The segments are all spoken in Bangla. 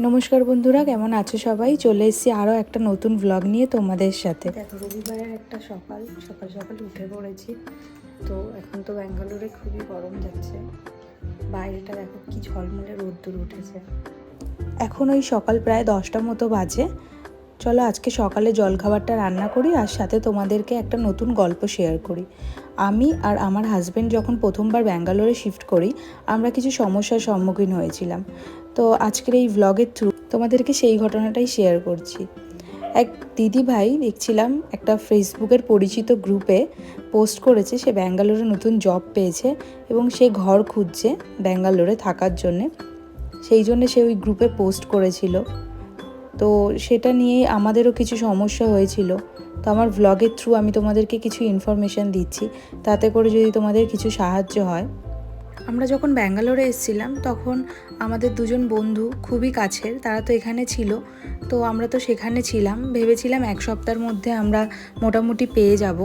নমস্কার বন্ধুরা, কেমন আছো সবাই? চলে এসেছি আরও একটা নতুন ব্লগ নিয়ে তোমাদের সাথে। দেখো, রবিবারের একটা সকাল সকাল উঠে পড়েছি। তো এখন তো ব্যাঙ্গালোরে খুবই গরম যাচ্ছে, বাইরেটা দেখো কি ঝলমলে রোদ্দুর উঠেছে। এখন ওই সকাল প্রায় 10টা মতো বাজে। চলো আজকে সকালে জলখাবারটা রান্না করি, আর সাথে তোমাদেরকে একটা নতুন গল্প শেয়ার করি। আমি আর আমার হাজব্যান্ড যখন প্রথমবার ব্যাঙ্গালোরে শিফট করি, আমরা কিছু সমস্যার সম্মুখীন হয়েছিলাম। তো আজকের এই ভ্লগের থ্রু তোমাদেরকে সেই ঘটনাটাই শেয়ার করছি। এক দিদি ভাই দেখছিলাম একটা ফেসবুকের পরিচিত গ্রুপে পোস্ট করেছে, সে ব্যাঙ্গালোরে নতুন জব পেয়েছে এবং সে ঘর খুঁজছে ব্যাঙ্গালোরে থাকার জন্যে। সেই জন্যে সে ওই গ্রুপে পোস্ট করেছিল। তো সেটা নিয়েই আমাদেরও কিছু সমস্যা হয়েছিল। তো আমার ভ্লগের থ্রু আমি তোমাদেরকে কিছু ইনফরমেশান দিচ্ছি, তাতে করে যদি তোমাদের কিছু সাহায্য হয়। আমরা যখন ব্যাঙ্গালোরে এসেছিলাম তখন আমাদের দুজন বন্ধু খুবই কাছের, তারা তো এখানে ছিল। তো আমরা তো সেখানে ছিলাম, ভেবেছিলাম এক সপ্তাহের মধ্যে আমরা মোটামুটি পেয়ে যাব।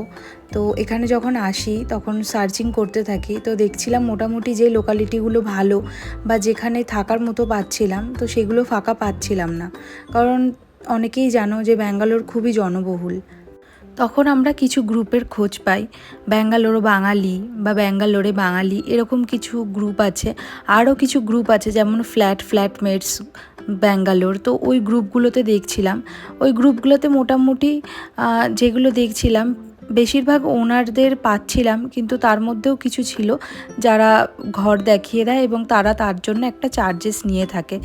তো এখানে যখন আসি তখন সার্চিং করতে থাকি, তো দেখছিলাম মোটামুটি যে লোকালিটিগুলো ভালো বা যেখানে থাকার মতো পাচ্ছিলাম, তো সেগুলো ফাঁকা পাচ্ছিলাম না। কারণ অনেকেই জানো যে ব্যাঙ্গালোর খুবই জনবহুল। তখন আমরা কিছু গ্রুপের খোঁজ পাই, ব্যাঙ্গালোরও বাঙালি বা ব্যাঙ্গালোরে বাঙালি, এরকম কিছু গ্রুপ আছে। আরও কিছু গ্রুপ আছে যেমন ফ্ল্যাটমেটস ব্যাঙ্গালোর। তো ওই গ্রুপগুলোতে দেখছিলাম, ওই গ্রুপগুলোতে মোটামুটি যেগুলো দেখছিলাম বেশিরভাগ ওনারদের পাচ্ছিলাম, কিন্তু তার মধ্যেও কিছু ছিল যারা ঘর দেখিয়ে দেয় এবং তারা তার জন্য একটা চার্জেস নিয়ে থাকে,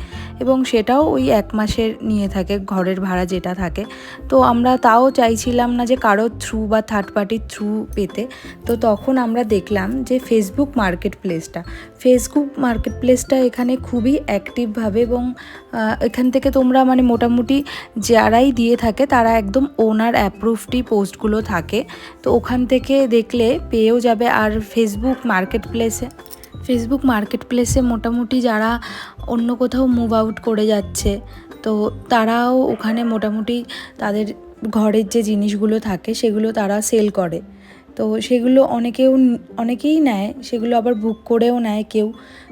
এবং সেটাও ওই 1 মাসের নিয়ে থাকে ঘরের ভাড়া যেটা থাকে। তো আমরা তাও চাইছিলাম না যে কারোর থ্রু বা থার্ড পার্টির থ্রু পেতে। তো তখন আমরা দেখলাম যে ফেসবুক মার্কেট প্লেসটা এখানে খুবই অ্যাক্টিভভাবে, এবং এখান থেকে তোমরা মানে মোটামুটি যারাই দিয়ে থাকে তারা একদম ওনার অ্যাপ্রুভডই পোস্টগুলো থাকে। তো ওখান থেকে দেখলে পেয়েও যাবে। আর ফেসবুক মার্কেট প্লেসে মোটামুটি যারা অন্য কোথাও মুভ আউট করে যাচ্ছে, তো তারাও ওখানে মোটামুটি তাদের ঘরের যে জিনিসগুলো থাকে সেগুলো তারা সেল করে। তো সেগুলো অনেকেই নেয়, সেগুলো আবার বুক করেও নেয় কেউ।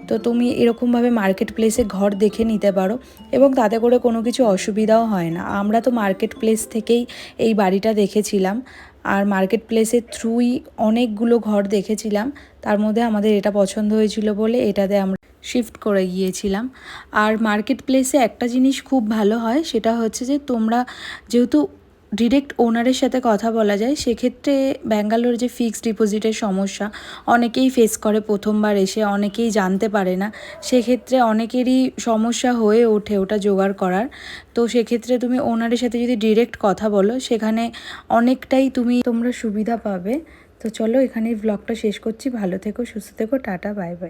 তো তুমি এরকমভাবে মার্কেট প্লেসে ঘর দেখে নিতে পারো, এবং তাতে করে কোনো কিছু অসুবিধাও হয় না। আমরা তো মার্কেট প্লেস থেকেই এই বাড়িটা দেখেছিলাম, আর মার্কেট প্লেসের থ্রুই অনেকগুলো ঘর দেখেছিলাম। তার মধ্যে আমাদের এটা পছন্দ হয়েছিল বলে এটাতে আমরা শিফট করে গিয়েছিলাম। আর মার্কেট প্লেসে একটা জিনিস খুব ভালো হয়, সেটা হচ্ছে যে তোমরা যেহেতু ডিরেক্ট ওনারের সাথে কথা বলা যায়, সেক্ষেত্রে ব্যাঙ্গালোর যে ফিক্সড ডিপোজিটের সমস্যা অনেকেই ফেস করে প্রথমবার এসে, অনেকেই জানতে পারে না। সেক্ষেত্রে অনেকেরই সমস্যা হয়ে ওঠে ওটা জোগাড় করার। তো সেক্ষেত্রে তুমি ওনারের সাথে যদি ডিরেক্ট কথা বলো, সেখানে অনেকটাই তোমরা সুবিধা পাবে। তো চলো এখানেই ব্লগটা শেষ করছি। ভালো থেকো, সুস্থ থেকো, টাটা, বাই বাই।